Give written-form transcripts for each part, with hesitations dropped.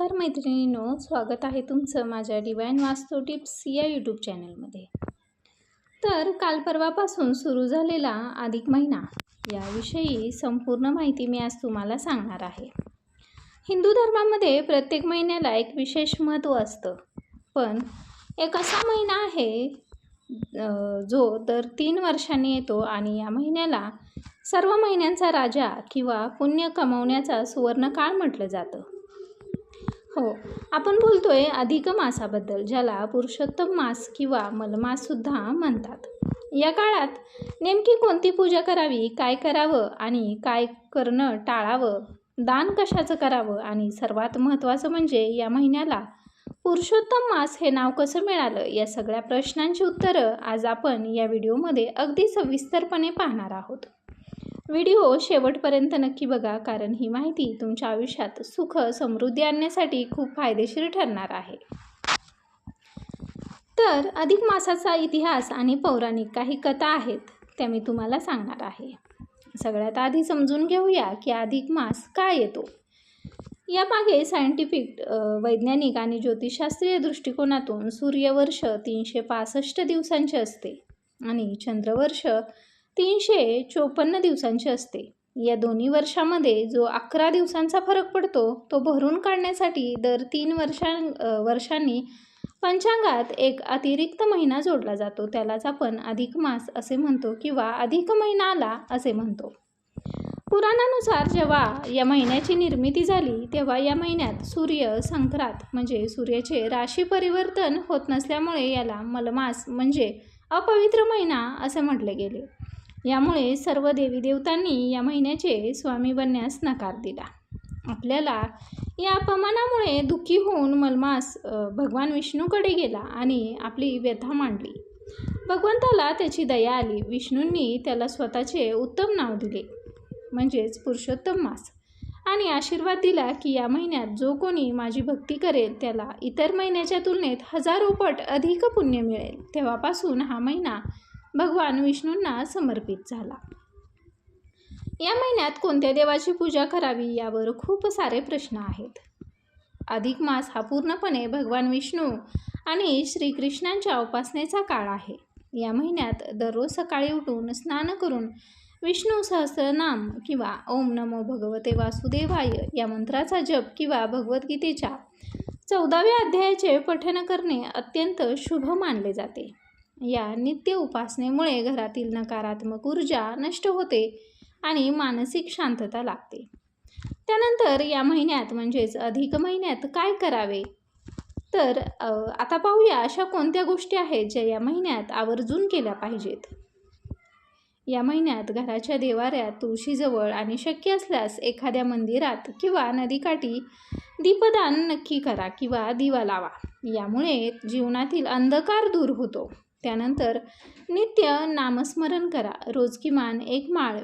नमस्कार मैत्रिणींनो, स्वागत आहे तुमचं माझ्या डिवाइन वास्तू टिप्स या यूट्यूब चॅनलमध्ये। तर काल परवापासून सुरू झालेला अधिक महिना याविषयी संपूर्ण माहिती मी आज तुम्हाला सांगणार आहे। हिंदू धर्मामध्ये प्रत्येक महिन्याला एक विशेष महत्त्व असतं, पण एक असा महिना आहे जो दर 3 वर्षांनी येतो आणि या महिन्याला सर्व महिन्यांचा राजा किंवा पुण्य कमवण्याचा सुवर्ण काळ म्हटलं जातं। हो, आपण बोलतोय अधिक मासाबद्दल, ज्याला पुरुषोत्तम मास किंवा मलमास सुद्धा म्हणतात। या काळात नेमकी कोणती पूजा करावी, काय करावं आणि काय करणं टाळावं, दान कशाचं करावं आणि सर्वात महत्त्वाचं म्हणजे या महिन्याला पुरुषोत्तम मास हे नाव कसं मिळालं, या सगळ्या प्रश्नांची उत्तरं आज आपण या व्हिडिओमध्ये अगदी सविस्तरपणे पाहणार आहोत। व्हिडिओ शेवटपर्यंत नक्की बघा, कारण ही माहिती तुमच्या आयुष्यात सुख समृद्धी आणण्यासाठी खूप फायदेशीर ठरणार आहे। तर अधिक मासाचा इतिहास आणि पौराणिक काही कथा आहेत, त्या मी तुम्हाला सांगणार आहे। सगळ्यात आधी समजून घेऊया की अधिक मास का येतो। यामागे सायंटिफिक वैज्ञानिक आणि ज्योतिषशास्त्रीय दृष्टिकोनातून सूर्यवर्ष 365 दिवसांचे असते आणि चंद्रवर्ष 354 दिवसांचे असते। या दोन्ही वर्षामध्ये जो 11 दिवसांचा फरक पडतो तो भरून काढण्यासाठी दर 3 वर्षांनी पंचांगात एक अतिरिक्त महिना जोडला जातो, त्यालाच आपण अधिक मास असे म्हणतो किंवा अधिक महिना आला असे म्हणतो। पुराणानुसार जेव्हा या महिन्याची निर्मिती झाली तेव्हा या महिन्यात सूर्य संक्रांत म्हणजे सूर्याचे राशी परिवर्तन होत नसल्यामुळे याला मलमास म्हणजे अपवित्र महिना असे म्हटले गेले। यामुळे सर्व देवी देवतांनी या महिन्याचे स्वामी बनण्यास नकार दिला। आपल्याला या अपमानामुळे दुःखी होऊन मलमास भगवान विष्णूकडे गेला आणि आपली व्यथा मांडली। भगवंताला त्याची दया आली। विष्णूंनी त्याला स्वतःचे उत्तम नाव दिले, म्हणजेच पुरुषोत्तम मास, आणि आशीर्वाद दिला की या महिन्यात जो कोणी माझी भक्ती करेल त्याला इतर महिन्याच्या तुलनेत हजारो पट अधिक पुण्य मिळेल। तेव्हापासून हा महिना भगवान विष्णूंना समर्पित झाला। या महिन्यात कोणत्या देवाची पूजा करावी यावर खूप सारे प्रश्न आहेत। अधिक मास हा पूर्णपणे भगवान विष्णू आणि श्रीकृष्णांच्या उपासनेचा काळ आहे। या महिन्यात दररोज सकाळी उठून स्नान करून विष्णू सहस्रनाम किंवा ओम नमो भगवते वासुदेवाय या मंत्राचा जप किंवा भगवद्गीतेच्या 14व्या अध्यायाचे पठण करणे अत्यंत शुभ मानले जाते। या नित्य उपासनेमुळे घरातील नकारात्मक ऊर्जा नष्ट होते आणि मानसिक शांतता लागते। त्यानंतर या महिन्यात म्हणजेच अधिक महिन्यात काय करावे, तर आता पाहूया अशा कोणत्या गोष्टी आहेत ज्या या महिन्यात आवर्जून केल्या पाहिजेत। या महिन्यात घराच्या देवाऱ्यात, तुळशीजवळ आणि शक्य असल्यास एखाद्या मंदिरात किंवा नदीकाठी दीपदान नक्की करा किंवा दिवा लावा। यामुळे जीवनातील अंधकार दूर होतो। त्यानंतर नित्य नामस्मरण करा। रोज किमान 1 माळ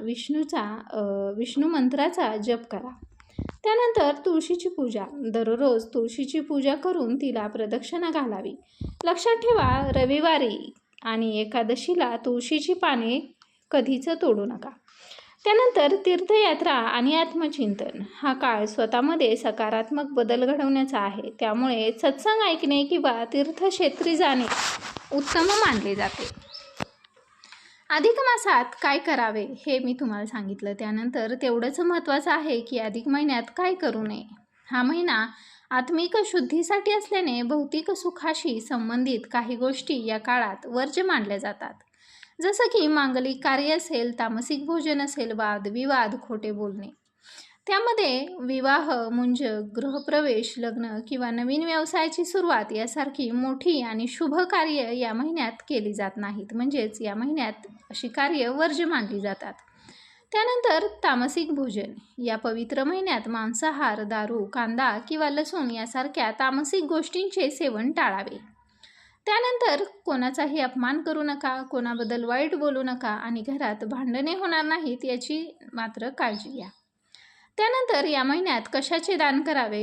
विष्णू मंत्राचा जप करा। त्यानंतर तुळशीची पूजा, दररोज तुळशीची पूजा करून तिला प्रदक्षिणा घालावी। लक्षात ठेवा, रविवारी आणि एकादशीला तुळशीची पाने कधीच तोडू नका। त्यानंतर तीर्थयात्रा आणि आत्मचिंतन, हा काळ स्वतःमध्ये सकारात्मक बदल घडवण्याचा आहे। त्यामुळे सत्संग ऐकणे किंवा तीर्थक्षेत्री जाणे उत्तम मानले जाते। अधिक मासात काय करावे हे मी तुम्हाला सांगितलं। त्यानंतर तेवढंच महत्त्वाचं आहे की अधिक महिन्यात काय करू नये। हा महिना आत्मिक शुद्धीसाठी असल्याने भौतिक सुखाशी संबंधित काही गोष्टी या काळात वर्ज्य मानल्या जातात, जसं की मांगलिक कार्य असेल, तामसिक भोजन असेल, वादविवाद, खोटे बोलणे। त्यामध्ये विवाह, मुंज, गृहप्रवेश, लग्न किंवा नवीन व्यवसायाची सुरुवात यासारखी मोठी आणि शुभ कार्य या महिन्यात केली जात नाहीत, म्हणजेच या महिन्यात अशी कार्य वर्ज्य मानली जातात। त्यानंतर तामसिक भोजन, या पवित्र महिन्यात मांसाहार, दारू, कांदा किंवा लसूण यासारख्या तामसिक गोष्टींचे सेवन टाळावे। त्यानंतर कोणाचाही अपमान करू नका, कोणाबद्दल वाईट बोलू नका आणि घरात भांडणे होणार नाहीत याची मात्र काळजी घ्या। त्यानंतर या महिन्यात कशाचे दान करावे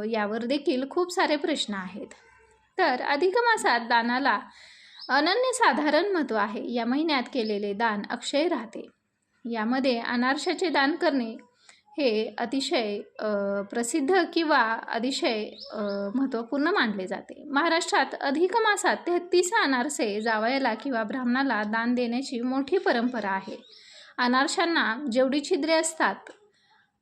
यावर देखील खूप सारे प्रश्न आहेत। तर अधिक मासात दानाला अनन्यसाधारण महत्त्व आहे। या महिन्यात केलेले दान अक्षय राहते। यामध्ये अनारशाचे दान करणे हे अतिशय प्रसिद्ध किंवा अतिशय महत्त्वपूर्ण मानले जाते. महाराष्ट्रात अधिक मासात 33 अनारसे जावयाला किंवा ब्राह्मणाला दान देण्याची मोठी परंपरा आहे. अनारशांना जेवढी छिद्रे असतात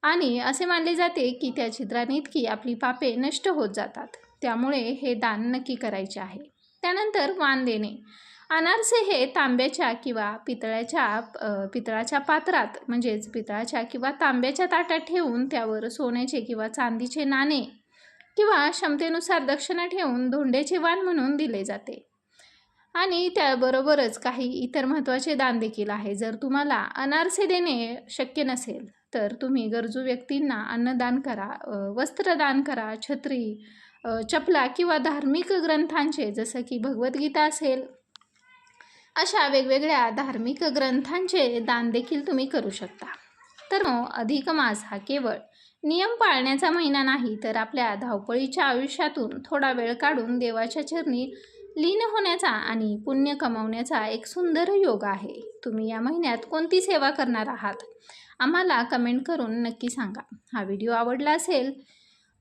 आणि असे मानले जाते की त्या छिद्रांनी इतकी आपली पापे नष्ट होत जातात, त्यामुळे हे दान नक्की करायचे आहे. त्यानंतर वाण देणे. अनारसे हे तांब्याच्या किंवा पितळाच्या पात्रात म्हणजेच पितळाच्या किंवा तांब्याच्या ताटात ठेवून त्यावर सोन्याचे किंवा चांदीचे नाणे किंवा क्षमतेनुसार दक्षिणा ठेवून धोंड्याचे वाण म्हणून दिले जाते. आणि त्याबरोबरच काही इतर महत्त्वाचे दान देखील आहे. जर तुम्हाला अनारसे देणे शक्य नसेल तर तुम्ही गरजू व्यक्तींना अन्नदान करा, वस्त्रदान करा, छत्री, चपला किंवा धार्मिक ग्रंथांचे जसं की भगवद्गीता असेल अशा वेगवेगळ्या धार्मिक ग्रंथांचे दान देखील तुम्ही करू शकता. तर अधिक मास हा केवळ नियम पाळण्याचा महिना नाही, तर आपल्या धावपळीच्या आयुष्यातून थोडा वेळ काढून देवाच्या चरणी लीन होण्याचा आणि पुण्य कमावण्याचा एक सुंदर योग आहे. तुम्ही या महिन्यात कोणती सेवा करणार आहात आम्हाला कमेंट करून नक्की सांगा. हा व्हिडिओ आवडला असेल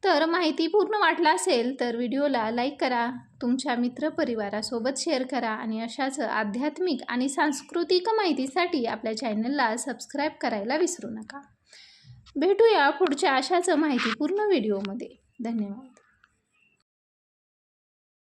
तर माहितीपूर्ण वाटला असेल तर व्हिडिओला लाईक करा, तुमच्या मित्रपरिवारासोबत शेअर करा आणि अशाच आध्यात्मिक आणि सांस्कृतिक माहितीसाठी आपल्या चॅनलला सबस्क्राईब करायला विसरू नका. भेटूया पुढच्या अशाच माहितीपूर्ण व्हिडिओमध्ये. धन्यवाद.